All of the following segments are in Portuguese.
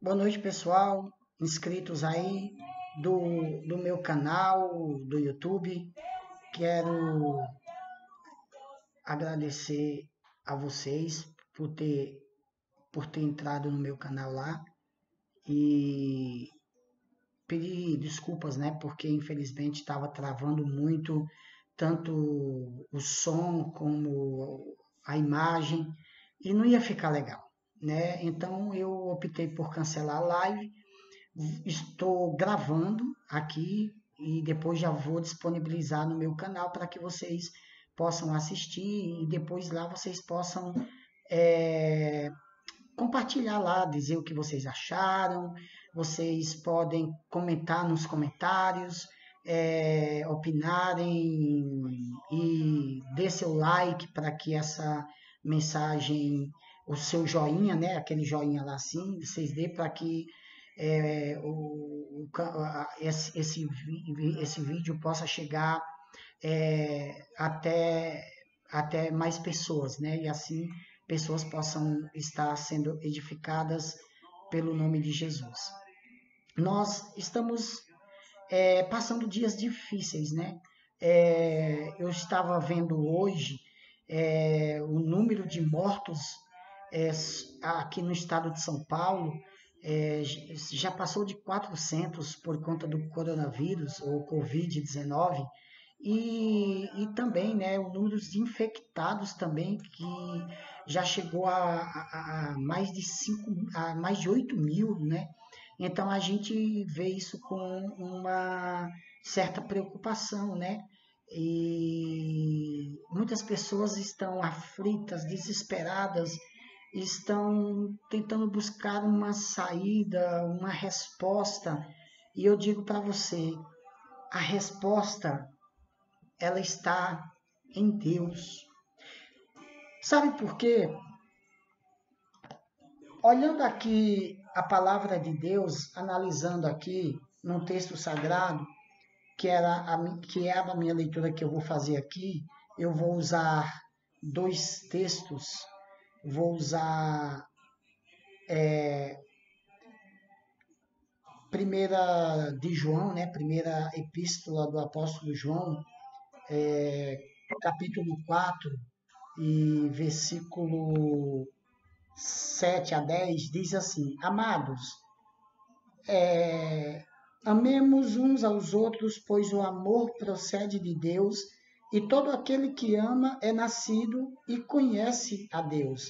Boa noite, pessoal, inscritos aí do meu canal do YouTube. Quero agradecer a vocês por ter entrado no meu canal lá e pedir desculpas, né? Porque infelizmente estava travando muito, tanto o som como a imagem, e não ia ficar legal, né? Então eu optei por cancelar a live. Estou gravando aqui e depois já vou disponibilizar no meu canal para que vocês possam assistir e depois lá vocês possam é, compartilhar lá, dizer o que vocês acharam. Vocês podem comentar nos comentários, opinarem e dê seu like para que essa mensagem, o seu joinha, né, aquele joinha lá assim, vocês dê para que esse vídeo possa chegar até mais pessoas, né? E assim pessoas possam estar sendo edificadas pelo nome de Jesus. Nós estamos passando dias difíceis, né? Eu estava vendo hoje o número de mortos é, aqui no estado de São Paulo é, já passou de 400 por conta do coronavírus ou Covid-19 e também, né, o número de infectados também que já chegou a mais de 8 mil, né? Então a gente vê isso com uma certa preocupação, né? E muitas pessoas estão aflitas, desesperadas, estão tentando buscar uma saída, uma resposta. E eu digo para você, a resposta ela está em Deus. Sabe por quê? Olhando aqui a palavra de Deus, analisando aqui num texto sagrado, que é a minha leitura que eu vou fazer aqui, eu vou usar dois textos, vou usar primeira de João, né? Primeira epístola do apóstolo João, capítulo 4 e versículo 7 a 10 diz assim: Amados, amemos uns aos outros, pois o amor procede de Deus, e todo aquele que ama é nascido e conhece a Deus.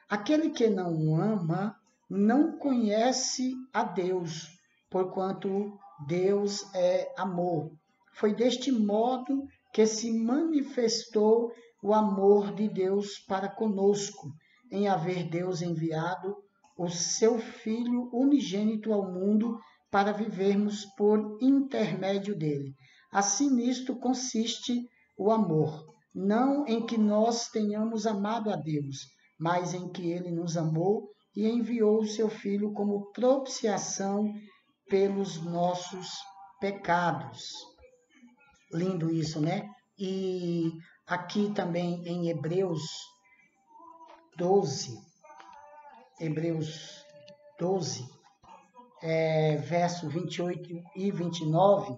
Aquele que não ama não conhece a Deus, porquanto Deus é amor. Foi deste modo que se manifestou o amor de Deus para conosco, em haver Deus enviado o seu Filho unigênito ao mundo para vivermos por intermédio dele. Assim nisto consiste o amor, não em que nós tenhamos amado a Deus, mas em que ele nos amou e enviou o seu Filho como propiciação pelos nossos pecados. Lindo isso, né? E aqui também em doze, Hebreus 12, verso 28 e 29,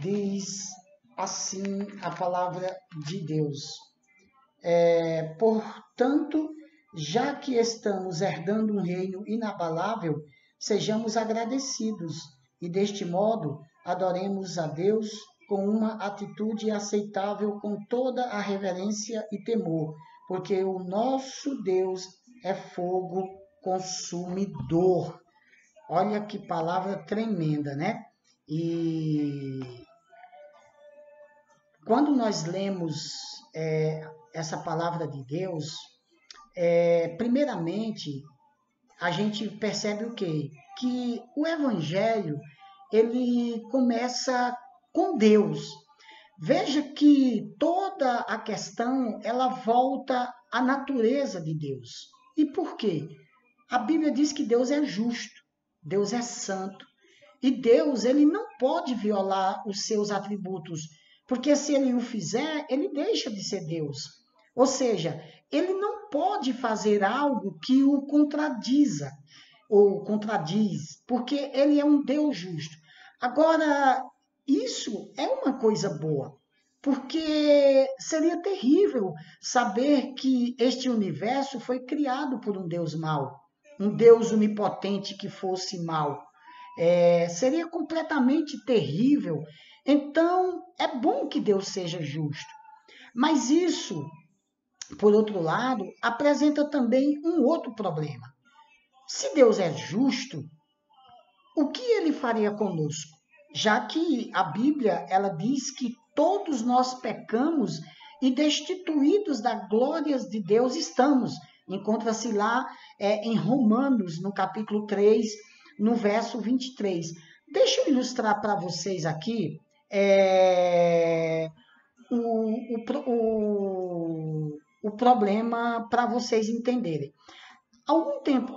diz assim a palavra de Deus. Portanto, já que estamos herdando um reino inabalável, sejamos agradecidos e, deste modo, adoremos a Deus com uma atitude aceitável com toda a reverência e temor, porque o nosso Deus é fogo consumidor. Olha que palavra tremenda, né? E quando nós lemos essa palavra de Deus, primeiramente, a gente percebe o quê? Que o Evangelho, ele começa com Deus. Veja que toda a questão, ela volta à natureza de Deus. E por quê? A Bíblia diz que Deus é justo, Deus é santo. E Deus, ele não pode violar os seus atributos, porque se ele o fizer, ele deixa de ser Deus. Ou seja, ele não pode fazer algo que o contradiza. ou contradiz, porque ele é um Deus justo. Agora, isso é uma coisa boa, porque seria terrível saber que este universo foi criado por um Deus mau, um Deus onipotente que fosse mau. Seria completamente terrível. Então, é bom que Deus seja justo. Mas isso, por outro lado, apresenta também um outro problema. Se Deus é justo, o que ele faria conosco? Já que a Bíblia ela diz que todos nós pecamos e destituídos da glória de Deus estamos. Encontra-se lá em Romanos, no capítulo 3, no verso 23. Deixa eu ilustrar para vocês aqui o problema para vocês entenderem.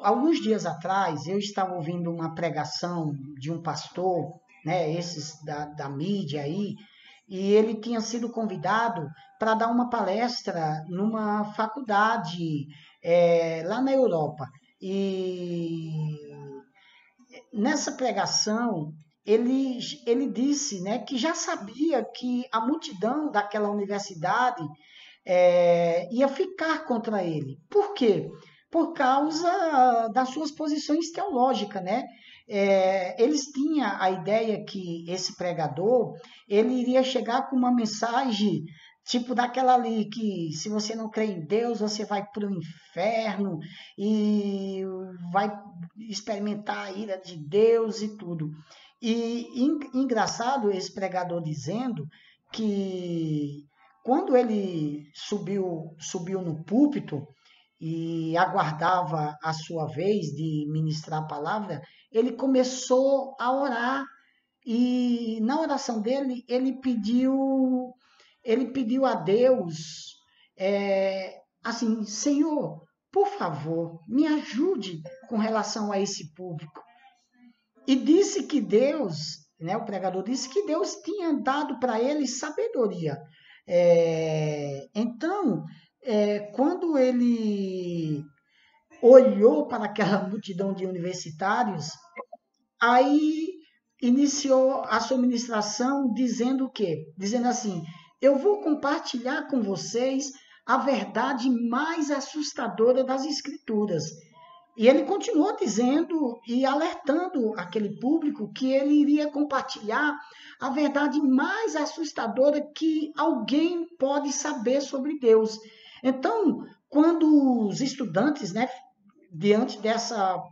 Alguns dias atrás, eu estava ouvindo uma pregação de um pastor, né, esses da mídia aí, e ele tinha sido convidado para dar uma palestra numa faculdade lá na Europa. E nessa pregação, ele disse, né, que já sabia que a multidão daquela universidade ia ficar contra ele. Por quê? Por causa das suas posições teológicas, né? Eles tinham a ideia que esse pregador ele iria chegar com uma mensagem tipo daquela ali que se você não crê em Deus você vai para o inferno e vai experimentar a ira de Deus e tudo. E engraçado esse pregador dizendo que quando ele subiu no púlpito e aguardava a sua vez de ministrar a palavra, ele começou a orar e na oração dele ele pediu a Deus assim, Senhor, por favor, me ajude com relação a esse público. E disse que Deus, né, o pregador disse que Deus tinha dado para ele sabedoria. Então, quando ele olhou para aquela multidão de universitários, aí iniciou a sua ministração dizendo o quê? Dizendo assim, eu vou compartilhar com vocês a verdade mais assustadora das Escrituras. E ele continuou dizendo e alertando aquele público que ele iria compartilhar a verdade mais assustadora que alguém pode saber sobre Deus. Então, quando os estudantes, né, diante dessa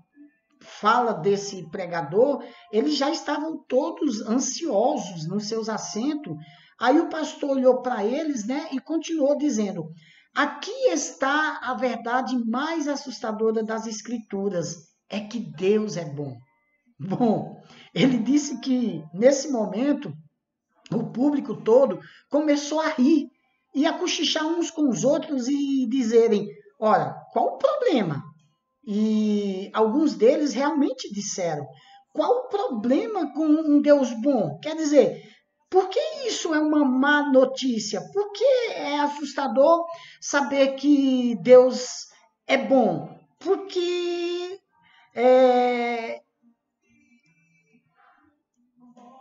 fala desse pregador, eles já estavam todos ansiosos nos seus assentos. Aí o pastor olhou para eles, né, e continuou dizendo: aqui está a verdade mais assustadora das Escrituras, é que Deus é bom. Bom, ele disse que nesse momento o público todo começou a rir e a cochichar uns com os outros e dizerem: ora, qual o problema? E alguns deles realmente disseram: qual o problema com um Deus bom? Quer dizer, por que isso é uma má notícia? Por que é assustador saber que Deus é bom? Porque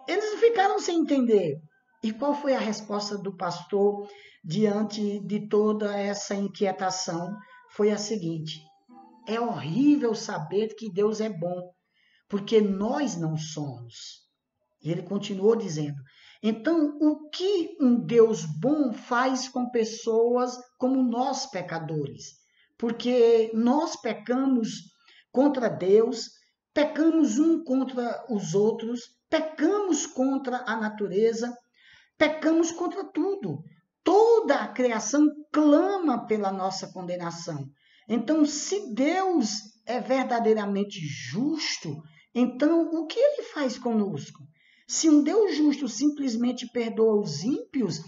eles ficaram sem entender. E qual foi a resposta do pastor diante de toda essa inquietação? Foi a seguinte: é horrível saber que Deus é bom, porque nós não somos. E ele continuou dizendo: então, o que um Deus bom faz com pessoas como nós, pecadores? Porque nós pecamos contra Deus, pecamos um contra os outros, pecamos contra a natureza, pecamos contra tudo. Toda a criação clama pela nossa condenação. Então, se Deus é verdadeiramente justo, então o que ele faz conosco? Se um Deus justo simplesmente perdoa os ímpios,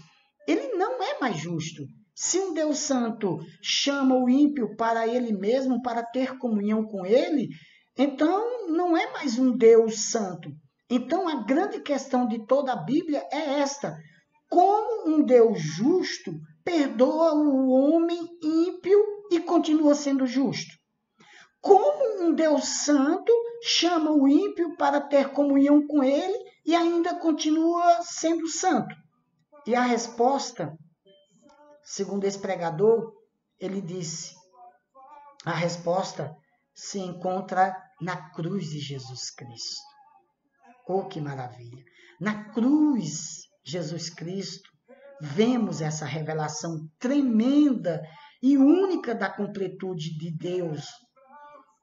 ele não é mais justo. Se um Deus santo chama o ímpio para ele mesmo, para ter comunhão com ele, então não é mais um Deus santo. Então a grande questão de toda a Bíblia é esta: como um Deus justo perdoa o homem ímpio e continua sendo justo? Como um Deus santo chama o ímpio para ter comunhão com ele e ainda continua sendo santo? E a resposta, segundo esse pregador, ele disse, a resposta se encontra na cruz de Jesus Cristo. Oh, que maravilha! Na cruz, Jesus Cristo, vemos essa revelação tremenda e única da completude de Deus,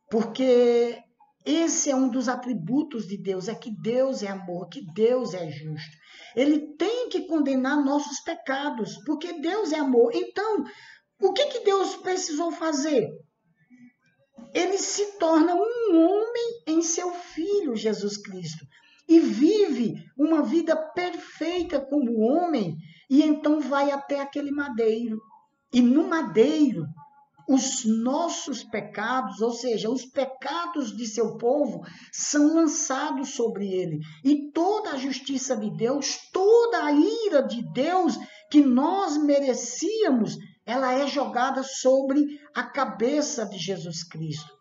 porque esse é um dos atributos de Deus, é que Deus é amor, que Deus é justo. Ele tem que condenar nossos pecados, porque Deus é amor. Então, o que Deus precisou fazer? Ele se torna um homem em seu Filho, Jesus Cristo, e vive uma vida perfeita como homem, e então vai até aquele madeiro. E no madeiro, os nossos pecados, ou seja, os pecados de seu povo, são lançados sobre ele. E toda a justiça de Deus, toda a ira de Deus que nós merecíamos, ela é jogada sobre a cabeça de Jesus Cristo.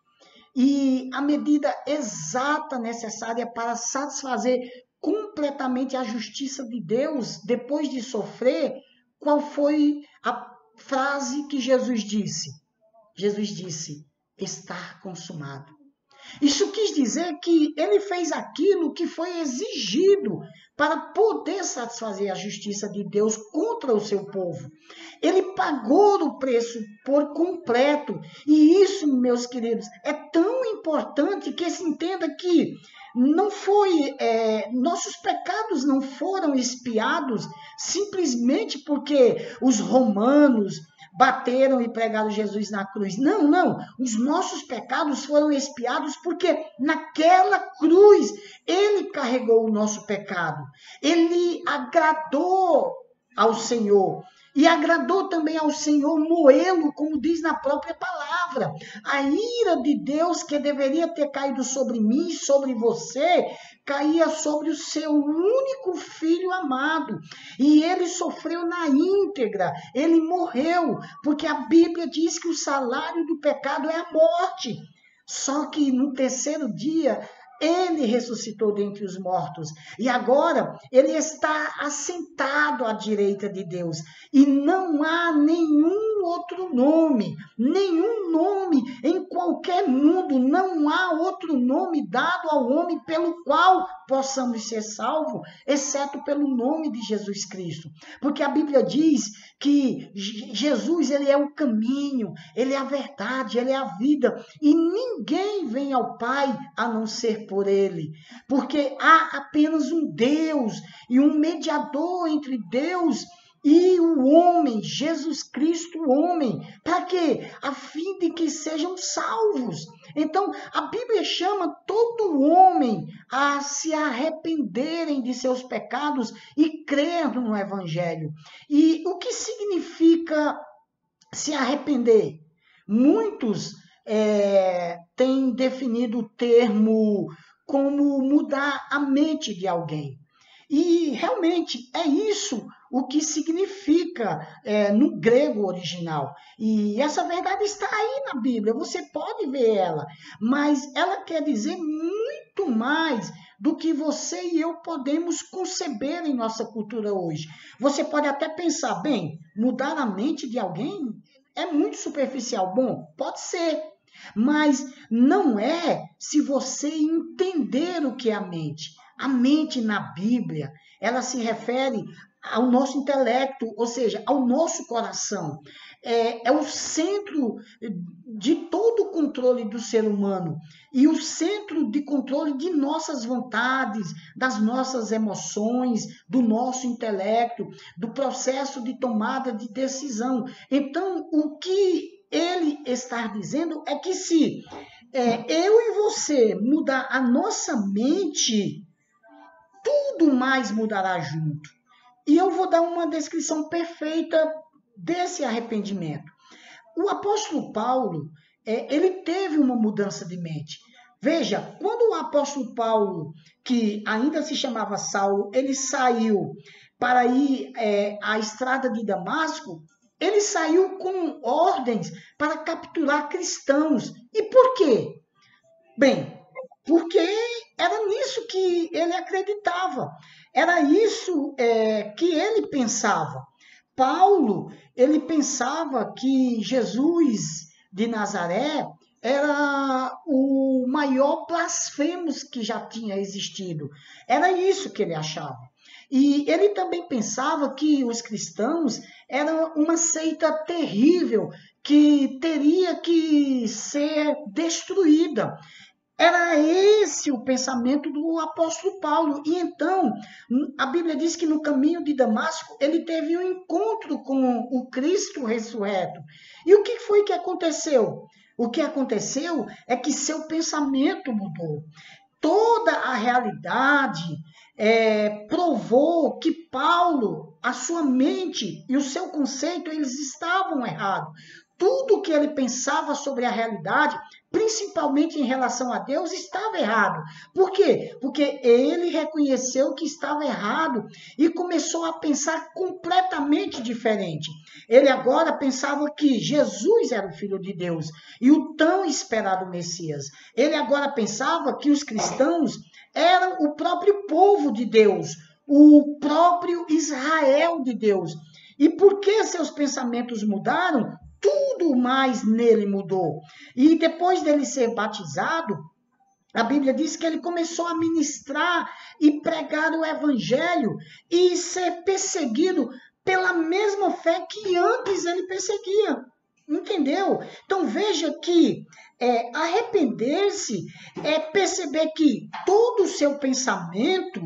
E a medida exata necessária para satisfazer completamente a justiça de Deus, depois de sofrer, qual foi a frase que Jesus disse? Jesus disse, está consumado. Isso quis dizer que ele fez aquilo que foi exigido para poder satisfazer a justiça de Deus contra o seu povo. Ele pagou o preço por completo. E isso, meus queridos, é tão importante que se entenda que não foi, nossos pecados não foram expiados simplesmente porque os romanos bateram e pregaram Jesus na cruz. Não, não. Os nossos pecados foram expiados porque naquela cruz ele carregou o nosso pecado. Ele agradou ao Senhor. E agradou também ao Senhor moê-lo, como diz na própria palavra. A ira de Deus que deveria ter caído sobre mim, sobre você, caía sobre o seu único filho amado. E ele sofreu na íntegra, ele morreu, porque a Bíblia diz que o salário do pecado é a morte. Só que no terceiro dia, ele ressuscitou dentre os mortos. E agora ele está assentado à direita de Deus. E não há nenhum outro nome, nenhum nome em qualquer mundo, não há outro nome dado ao homem pelo qual possamos ser salvos, exceto pelo nome de Jesus Cristo. Porque a Bíblia diz que Jesus, ele é o caminho, ele é a verdade, ele é a vida. E ninguém vem ao Pai a não ser por ele. Porque há apenas um Deus e um mediador entre Deus e o homem, Jesus Cristo, o homem. Para quê? A fim de que sejam salvos. Então, a Bíblia chama todo homem a se arrependerem de seus pecados e crer no Evangelho. E o que significa se arrepender? Muitos têm definido o termo como mudar a mente de alguém. E realmente é isso o que significa no grego original. E essa verdade está aí na Bíblia, você pode ver ela, mas ela quer dizer muito mais do que você e eu podemos conceber em nossa cultura hoje. Você pode até pensar, bem, mudar a mente de alguém é muito superficial. Bom, pode ser, mas não é se você entender o que é a mente. A mente na Bíblia, ela se refere ao nosso intelecto, ou seja, ao nosso coração. É o centro de todo o controle do ser humano e o centro de controle de nossas vontades, das nossas emoções, do nosso intelecto, do processo de tomada de decisão. Então, o que ele está dizendo é que se eu e você mudar a nossa mente, tudo mais mudará junto. E eu vou dar uma descrição perfeita desse arrependimento. O apóstolo Paulo, ele teve uma mudança de mente. Veja, quando o apóstolo Paulo, que ainda se chamava Saulo, ele saiu para ir à estrada de Damasco, ele saiu com ordens para capturar cristãos. E por quê? Bem, porque era nisso que ele acreditava, era isso que ele pensava. Paulo, ele pensava que Jesus de Nazaré era o maior blasfemo que já tinha existido. Era isso que ele achava. E ele também pensava que os cristãos eram uma seita terrível que teria que ser destruída. Era esse o pensamento do apóstolo Paulo. E então, a Bíblia diz que no caminho de Damasco, ele teve um encontro com o Cristo ressurreto. E o que foi que aconteceu? O que aconteceu é que seu pensamento mudou. Toda a realidade provou que Paulo, a sua mente e o seu conceito, eles estavam errados. Tudo que ele pensava sobre a realidade, principalmente em relação a Deus, estava errado. Por quê? Porque ele reconheceu que estava errado e começou a pensar completamente diferente. Ele agora pensava que Jesus era o Filho de Deus e o tão esperado Messias. Ele agora pensava que os cristãos eram o próprio povo de Deus, o próprio Israel de Deus. E por que seus pensamentos mudaram? Tudo mais nele mudou. E depois dele ser batizado, a Bíblia diz que ele começou a ministrar e pregar o evangelho e ser perseguido pela mesma fé que antes ele perseguia. Entendeu? Então veja que arrepender-se é perceber que todo o seu pensamento,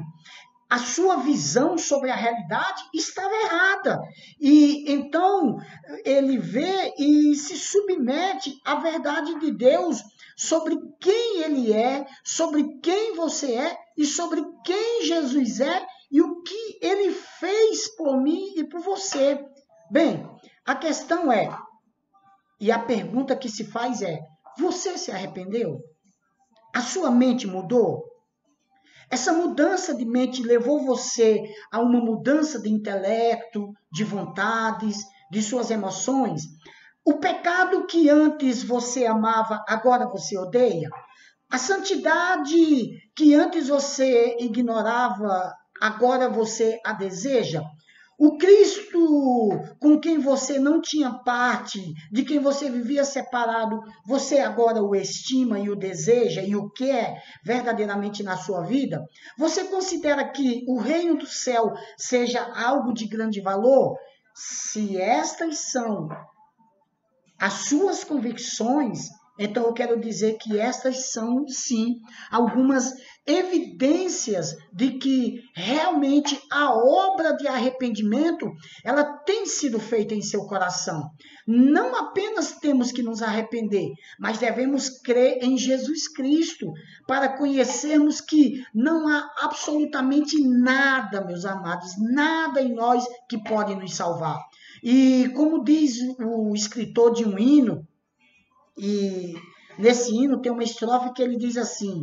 a sua visão sobre a realidade estava errada. E então ele vê e se submete à verdade de Deus sobre quem ele é, sobre quem você é e sobre quem Jesus é e o que ele fez por mim e por você. Bem, a questão é, e a pergunta que se faz é, você se arrependeu? A sua mente mudou? Essa mudança de mente levou você a uma mudança de intelecto, de vontades, de suas emoções? O pecado que antes você amava, agora você odeia? A santidade que antes você ignorava, agora você a deseja? O Cristo com quem você não tinha parte, de quem você vivia separado, você agora o estima e o deseja e o quer verdadeiramente na sua vida? Você considera que o reino do céu seja algo de grande valor? Se estas são as suas convicções, então eu quero dizer que estas são, sim, algumas evidências de que realmente a obra de arrependimento, ela tem sido feita em seu coração. Não apenas temos que nos arrepender, mas devemos crer em Jesus Cristo para conhecermos que não há absolutamente nada, meus amados, nada em nós que pode nos salvar. E como diz o escritor de um hino, e nesse hino tem uma estrofe que ele diz assim: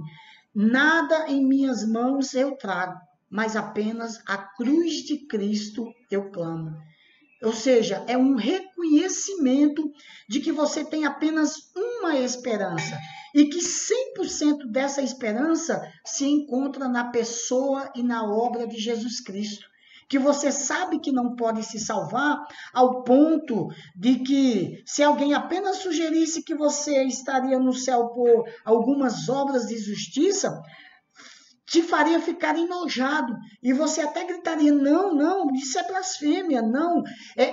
nada em minhas mãos eu trago, mas apenas a cruz de Cristo eu clamo. Ou seja, é um reconhecimento de que você tem apenas uma esperança e que 100% dessa esperança se encontra na pessoa e na obra de Jesus Cristo. Que você sabe que não pode se salvar ao ponto de que, se alguém apenas sugerisse que você estaria no céu por algumas obras de justiça, te faria ficar enojado. E você até gritaria, não, não, isso é blasfêmia, não.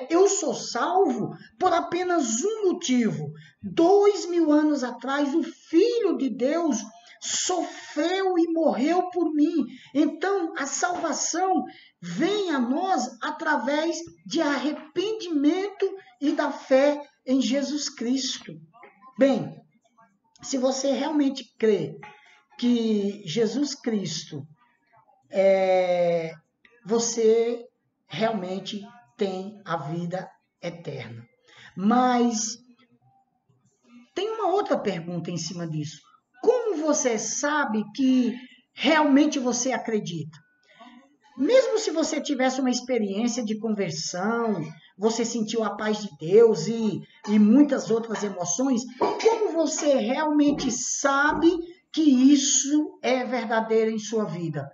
Eu sou salvo por apenas um motivo. 2000 anos atrás, o Filho de Deus sofreu e morreu por mim. Então, a salvação vem a nós através de arrependimento e da fé em Jesus Cristo. Bem, se você realmente crê que Jesus Cristo, você realmente tem a vida eterna. Mas tem uma outra pergunta em cima disso. Como você sabe que realmente você acredita? Mesmo se você tivesse uma experiência de conversão, você sentiu a paz de Deus e muitas outras emoções, como você realmente sabe que isso é verdadeiro em sua vida?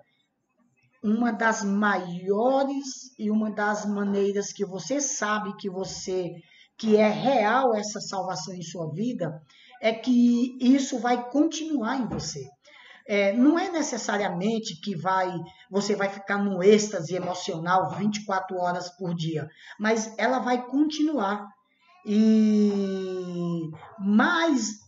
Uma das maiores e uma das maneiras que você sabe que é real essa salvação em sua vida, é que isso vai continuar em você. Não é necessariamente que você vai ficar num êxtase emocional 24 horas por dia, mas ela vai continuar. Mas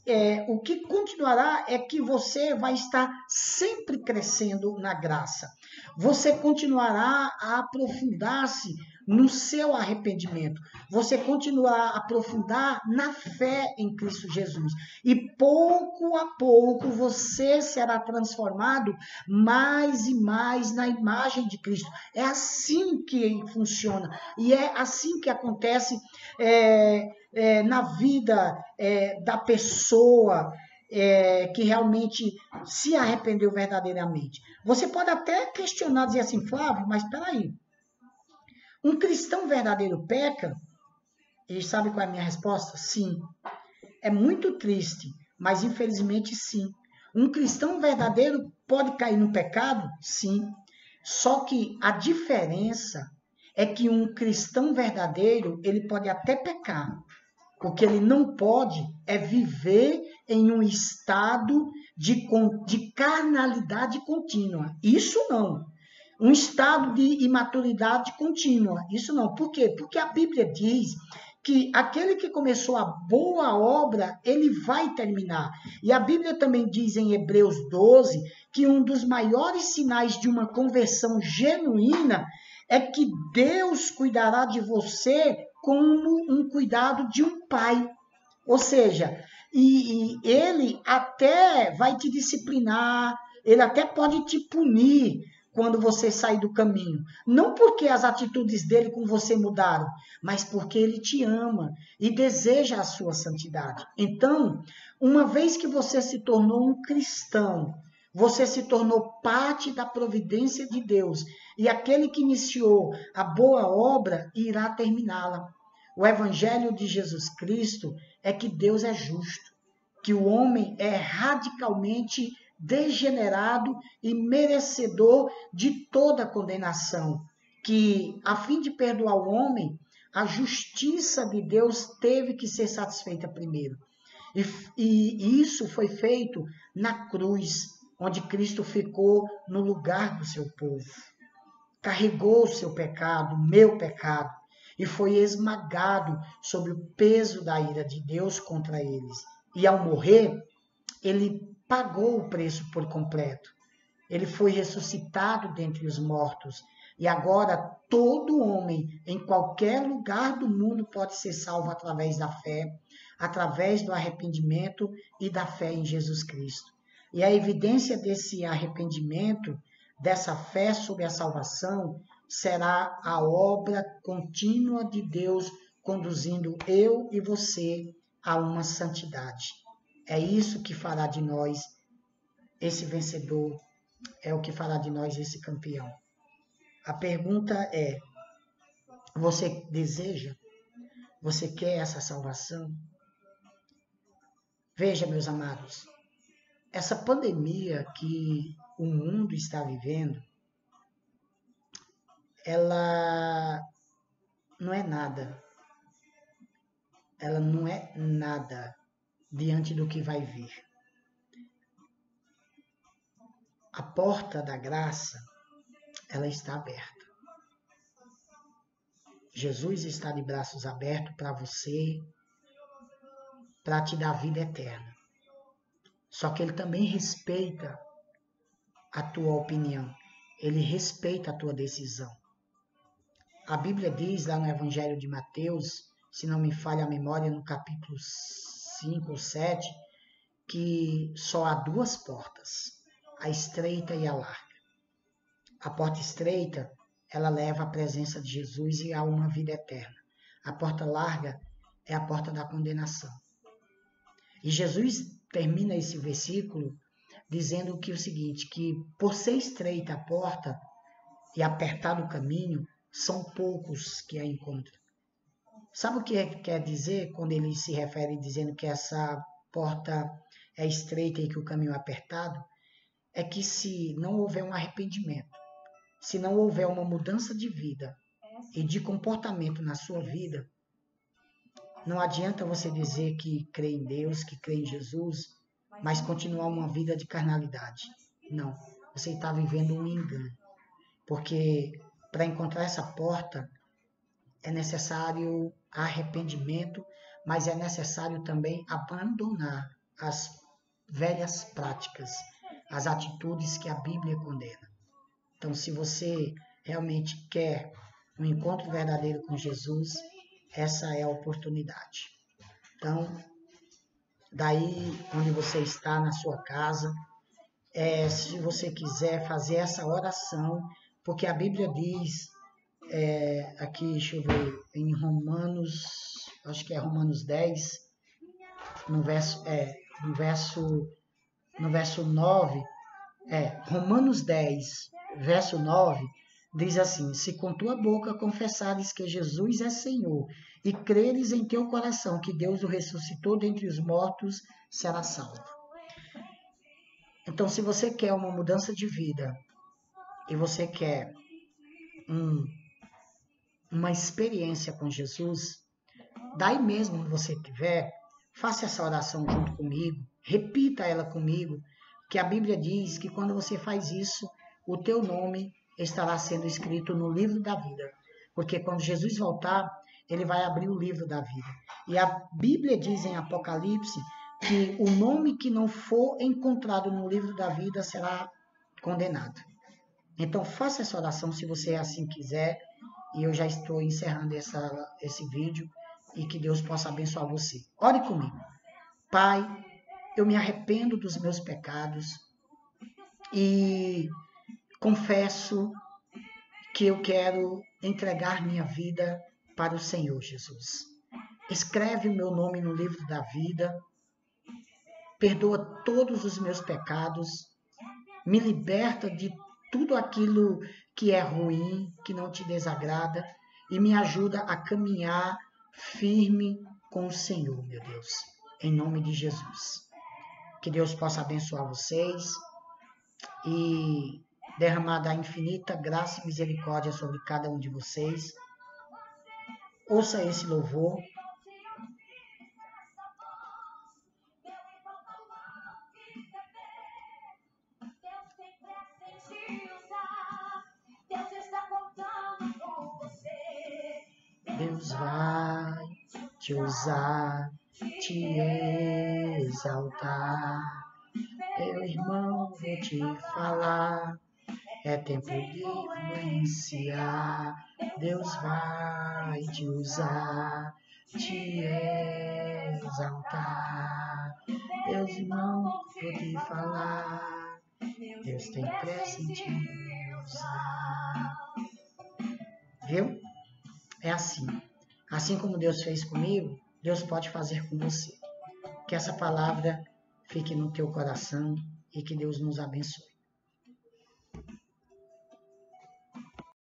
o que continuará é que você vai estar sempre crescendo na graça. Você continuará a aprofundar-se no seu arrependimento. Você continuará a aprofundar na fé em Cristo Jesus. E pouco a pouco você será transformado mais e mais na imagem de Cristo. É assim que funciona. E é assim que acontece na vida da pessoa que realmente se arrependeu verdadeiramente. Você pode até questionar, dizer assim, Flávio, mas espera aí, um cristão verdadeiro peca? E sabe qual é a minha resposta? Sim. É muito triste, mas infelizmente sim. Um cristão verdadeiro pode cair no pecado? Sim. Só que a diferença é que um cristão verdadeiro, ele pode até pecar. O que ele não pode é viver em um estado de carnalidade contínua. Isso não. Um estado de imaturidade contínua. Isso não. Por quê? Porque a Bíblia diz que aquele que começou a boa obra, ele vai terminar. E a Bíblia também diz em Hebreus 12 que um dos maiores sinais de uma conversão genuína é que Deus cuidará de você como um cuidado de um pai. Ou seja, e ele até vai te disciplinar, ele até pode te punir quando você sair do caminho. Não porque as atitudes dele com você mudaram, mas porque ele te ama e deseja a sua santidade. Então, uma vez que você se tornou um cristão, você se tornou parte da providência de Deus. E aquele que iniciou a boa obra irá terminá-la. O evangelho de Jesus Cristo é que Deus é justo, que o homem é radicalmente degenerado e merecedor de toda condenação, que a fim de perdoar o homem, a justiça de Deus teve que ser satisfeita primeiro. E isso foi feito na cruz, onde Cristo ficou no lugar do seu povo. Carregou o seu pecado, o meu pecado, e foi esmagado sob o peso da ira de Deus contra eles. E ao morrer, ele pagou o preço por completo. Ele foi ressuscitado dentre os mortos. E agora todo homem, em qualquer lugar do mundo, pode ser salvo através da fé, através do arrependimento e da fé em Jesus Cristo. E a evidência desse arrependimento, dessa fé sobre a salvação, será a obra contínua de Deus conduzindo eu e você a uma santidade. É isso que fará de nós esse vencedor, é o que fará de nós esse campeão. A pergunta é: você deseja? Você quer essa salvação? Veja, meus amados, essa pandemia que o mundo está vivendo, ela não é nada. Ela não é nada diante do que vai vir. A porta da graça, ela está aberta. Jesus está de braços abertos para você, para te dar vida eterna. Só que ele também respeita a tua opinião. Ele respeita a tua decisão. A Bíblia diz lá no Evangelho de Mateus, se não me falha a memória, no capítulo 5 ou 7, que só há duas portas, a estreita e a larga. A porta estreita, ela leva à presença de Jesus e a uma vida eterna. A porta larga é a porta da condenação. E Jesus termina esse versículo dizendo que o seguinte, que por ser estreita a porta e apertado o caminho, são poucos que a encontram. Sabe o que quer dizer quando ele se refere dizendo que essa porta é estreita e que o caminho é apertado, é que se não houver um arrependimento, se não houver uma mudança de vida e de comportamento na sua vida, não adianta você dizer que crê em Deus, que crê em Jesus, mas continuar uma vida de carnalidade. Não, você está vivendo um engano. Porque para encontrar essa porta é necessário arrependimento, mas é necessário também abandonar as velhas práticas, as atitudes que a Bíblia condena. Então, se você realmente quer um encontro verdadeiro com Jesus, essa é a oportunidade. Então, daí onde você está, na sua casa, se você quiser fazer essa oração, porque a Bíblia diz, aqui, deixa eu ver, em Romanos, acho que é Romanos 10, no verso 9, Romanos 10, verso 9, diz assim: se com tua boca confessares que Jesus é Senhor e creres em teu coração que Deus o ressuscitou dentre os mortos, serás salvo. Então, se você quer uma mudança de vida e você quer uma experiência com Jesus, daí mesmo onde você estiver, faça essa oração junto comigo, repita ela comigo, que a Bíblia diz que quando você faz isso, o teu nome estará sendo escrito no livro da vida. Porque quando Jesus voltar, ele vai abrir o livro da vida. E a Bíblia diz em Apocalipse que o nome que não for encontrado no livro da vida será condenado. Então, faça essa oração se você assim quiser. E eu já estou encerrando esse vídeo e que Deus possa abençoar você. Ore comigo. Pai, eu me arrependo dos meus pecados e confesso que eu quero entregar minha vida para o Senhor Jesus. Escreve o meu nome no livro da vida, perdoa todos os meus pecados, me liberta de tudo aquilo que é ruim, que não te desagrada, e me ajuda a caminhar firme com o Senhor, meu Deus, em nome de Jesus. Que Deus possa abençoar vocês e derramar da infinita graça e misericórdia sobre cada um de vocês. Ouça esse louvor. Deus vai te usar, te exaltar. Meu irmão, vou te falar, é tempo de influenciar. Deus vai te usar, te exaltar. Meus irmãos, vou te falar, Deus tem pressa em te usar. Viu? É assim. Assim como Deus fez comigo, Deus pode fazer com você. Que essa palavra fique no teu coração e que Deus nos abençoe.